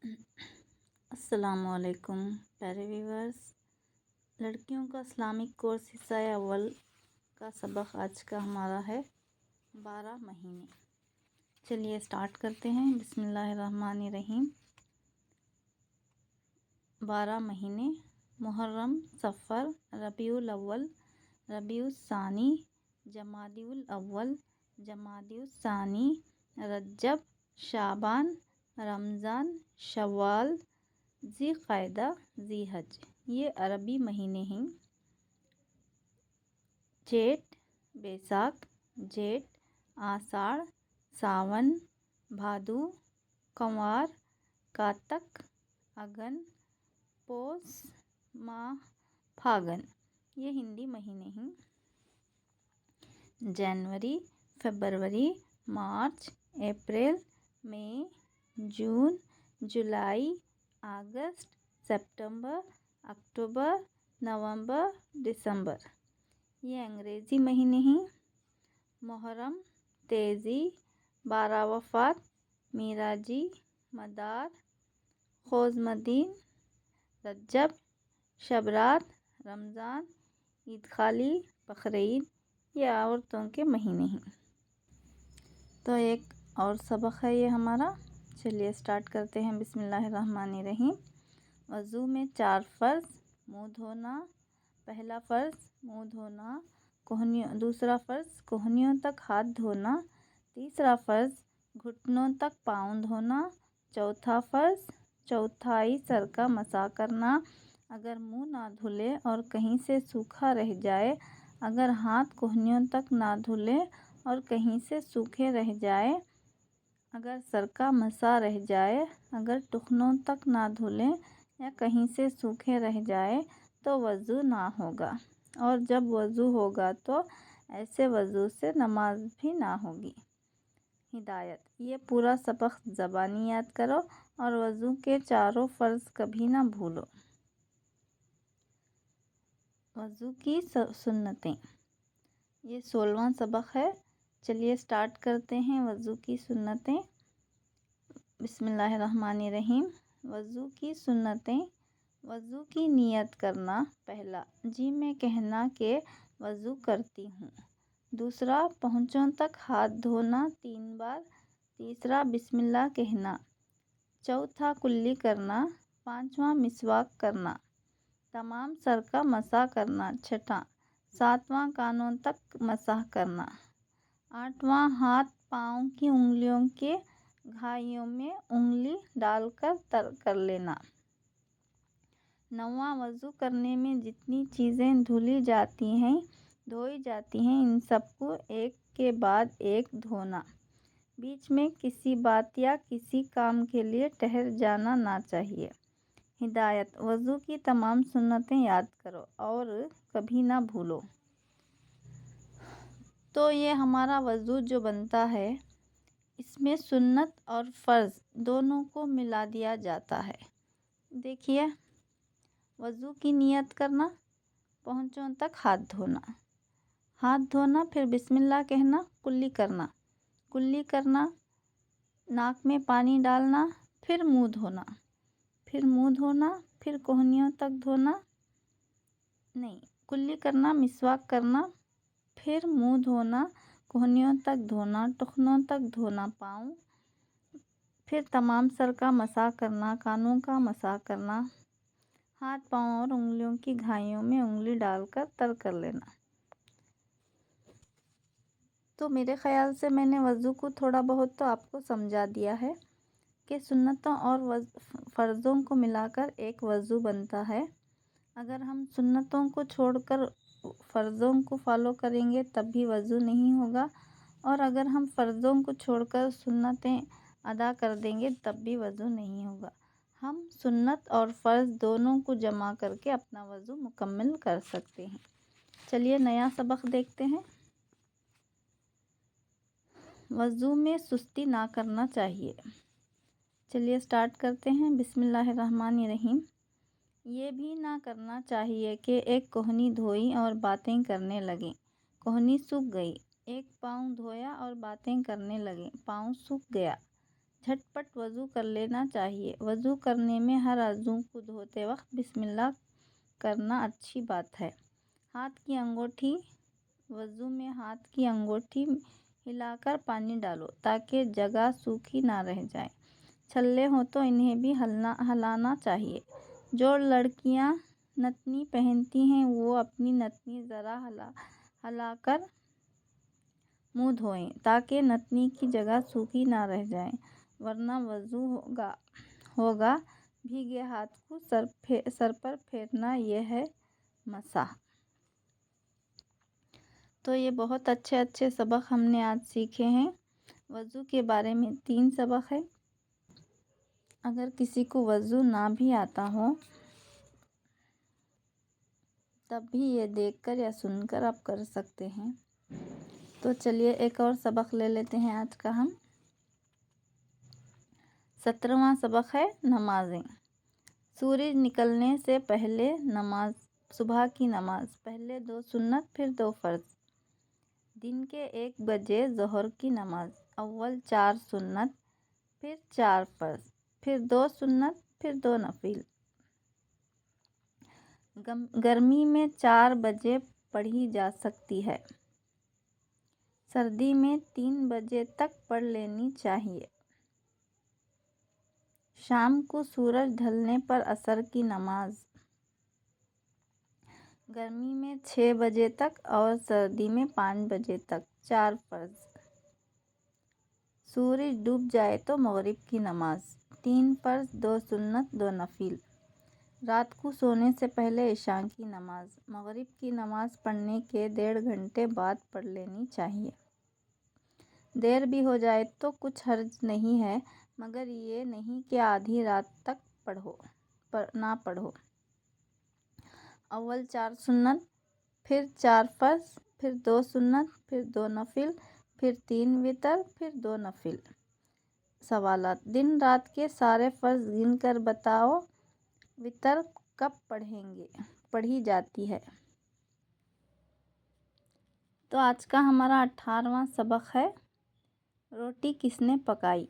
السلام علیکم پیارے ویورس، لڑکیوں کا اسلامک کورس حصہ اول کا سبق آج کا ہمارا ہے 12 مہینے۔ چلیے اسٹارٹ کرتے ہیں۔ بسم اللہ الرحمن الرحیم۔ 12 مہینے: محرم، صفر، ربیع الاول، ربیع الثانی، جمادی الاول، جمادی الثانی، رجب، شعبان، رمضان، شوال، ذی قعدہ، ذی حج۔ یہ عربی مہینے ہیں۔ چیت، بیساکھ، جیٹھ، آساڑھ، ساون، بھادو، کنوار، کاتک، اگن، پوس، ماہ پھاگن۔ یہ ہندی مہینے ہیں۔ جنوری، فروری، مارچ، اپریل، مئی، جون، جولائی، اگست، سپتمبر، اکتوبر، نومبر، دسمبر۔ یہ انگریزی مہینے ہیں۔ محرم، تیزی، 12 وفات، میراجی، مدار، خوزمدین، رجب، شبرات، رمضان، عید خالی، بقرعید۔ یہ عورتوں کے مہینے ہیں۔ تو ایک اور سبق ہے یہ ہمارا۔ چلیے اسٹارٹ کرتے ہیں۔ بسم اللہ الرحمن الرحیم۔ وضو میں 4 فرض: منہ دھونا، پہلا فرض منہ دھونا، دوسرا فرض کہنیوں تک ہاتھ دھونا، تیسرا فرض گھٹنوں تک پاؤں دھونا، چوتھا فرض چوتھائی سر کا مسح کرنا۔ اگر منہ نہ دھلے اور کہیں سے سوکھا رہ جائے، اگر ہاتھ کہنیوں تک نہ دھلے اور کہیں سے سوکھے رہ جائے، اگر سر کا مسح رہ جائے، اگر ٹخنوں تک نہ دھلے یا کہیں سے سوکھے رہ جائے تو وضو نہ ہوگا، اور جب وضو ہوگا تو ایسے وضو سے نماز بھی نہ ہوگی۔ ہدایت: یہ پورا سبق زبانی یاد کرو اور وضو کے 4 فرض کبھی نہ بھولو۔ وضو کی سنتیں۔ یہ 16واں سبق ہے۔ چلیے اسٹارٹ کرتے ہیں۔ وضو کی سنتیں۔ بسم اللہ الرحمن الرحیم۔ وضو کی سنتیں: وضو کی نیت کرنا۔ پہلا، جی میں کہنا کہ وضو کرتی ہوں۔ دوسرا، پہنچوں تک ہاتھ دھونا 3 بار۔ تیسرا، بسم اللہ کہنا۔ چوتھا، کلی کرنا۔ پانچواں، مسواک کرنا۔ تمام سر کا مسح کرنا۔ چھٹا، 7واں، کانوں تک مسح کرنا۔ 8واں، ہاتھ پاؤں کی انگلیوں کے گھائیوں میں انگلی ڈال کر تر کر لینا۔ 9واں، وضو کرنے میں جتنی چیزیں دھوئی جاتی ہیں ان سب کو ایک کے بعد ایک دھونا۔ بیچ میں کسی بات یا کسی کام کے لیے ٹھہر جانا نہ چاہیے۔ ہدایت: وضو کی تمام سنتیں یاد کرو اور کبھی نہ بھولو۔ تو یہ ہمارا وضو جو بنتا ہے، اس میں سنت اور فرض دونوں کو ملا دیا جاتا ہے۔ دیکھیے، وضو کی نیت کرنا، پہنچوں تک ہاتھ دھونا، پھر بسم اللہ کہنا، کلی کرنا، ناک میں پانی ڈالنا، پھر منہ دھونا، پھر کہنیوں تک کلی کرنا، مسواک کرنا، پھر منہ دھونا، کہنیوں تک دھونا، ٹخنوں تک دھونا پاؤں، پھر تمام سر کا مسح کرنا، کانوں کا مسح کرنا، ہاتھ پاؤں اور انگلیوں کی گھائیوں میں انگلی ڈال کر تر کر لینا۔ تو میرے خیال سے میں نے وضو کو تھوڑا بہت تو آپ کو سمجھا دیا ہے کہ سنتوں اور فرضوں کو ملا کر ایک وضو بنتا ہے۔ اگر ہم سنتوں کو چھوڑ کر فرضوں کو فالو کریں گے تب بھی وضو نہیں ہوگا، اور اگر ہم فرضوں کو چھوڑ کر سنتیں ادا کر دیں گے تب بھی وضو نہیں ہوگا۔ ہم سنت اور فرض دونوں کو جمع کر کے اپنا وضو مکمل کر سکتے ہیں۔ چلیے نیا سبق دیکھتے ہیں۔ وضو میں سستی نہ کرنا چاہیے۔ چلیے اسٹارٹ کرتے ہیں۔ بسم اللہ الرحمن الرحیم۔ یہ بھی نہ کرنا چاہیے کہ ایک کہنی دھوئی اور باتیں کرنے لگیں، کہنی سوکھ گئی۔ ایک پاؤں دھویا اور باتیں کرنے لگے، پاؤں سوکھ گیا۔ جھٹپٹ وضو کر لینا چاہیے۔ وضو کرنے میں ہر عضو کو دھوتے وقت بسم اللہ کرنا اچھی بات ہے۔ ہاتھ کی انگوٹھی وضو میں ہاتھ کی انگوٹھی ہلا کر پانی ڈالو تاکہ جگہ سوکھی نہ رہ جائے۔ چھلے ہوں تو انہیں بھی ہلانا چاہیے۔ جو لڑکیاں نتنی پہنتی ہیں وہ اپنی نتنی ذرا ہلا کر منہ دھوئیں تاکہ نتنی کی جگہ سوکھی نہ رہ جائے، ورنہ وضو ہوگا بھیگے ہاتھ کو سر پر پھیرنا، یہ ہے مسح۔ تو یہ بہت اچھے سبق ہم نے آج سیکھے ہیں۔ وضو کے بارے میں 3 سبق ہے۔ اگر کسی کو وضو نہ بھی آتا ہو تب بھی یہ دیکھ کر یا سن کر آپ کر سکتے ہیں۔ تو چلیے ایک اور سبق لے لیتے ہیں آج کا ہم۔ 17واں سبق ہے نمازیں۔ سورج نکلنے سے پہلے صبح کی نماز، پہلے 2 سنت پھر 2 فرض۔ دن کے 1 بجے ظہر کی نماز، اول 4 سنت پھر 4 فرض، پھر 2 سنت پھر 2 نفل۔ گرمی میں 4 بجے پڑھی جا سکتی ہے، سردی میں 3 بجے تک پڑھ لینی چاہیے۔ شام کو سورج ڈھلنے پر عصر کی نماز، گرمی میں 6 بجے تک اور سردی میں 5 بجے تک، 4 فرض۔ سورج ڈوب جائے تو مغرب کی نماز، 3 فرض 2 سنت 2 نفل۔ رات کو سونے سے پہلے عشاء کی نماز، مغرب کی نماز پڑھنے کے 1.5 گھنٹے بعد پڑھ لینی چاہیے۔ دیر بھی ہو جائے تو کچھ حرج نہیں ہے، مگر یہ نہیں کہ آدھی رات تک نہ پڑھو۔ اول 4 سنت پھر 4 فرض، پھر 2 سنت پھر 2 نفل، پھر 3 وتر پھر 2 نفل۔ سوالات: دن رات کے سارے فرض گن کر بتاؤ، وتر کب پڑھی جاتی ہے؟ تو آج کا ہمارا 18واں سبق ہے، روٹی کس نے پکائی؟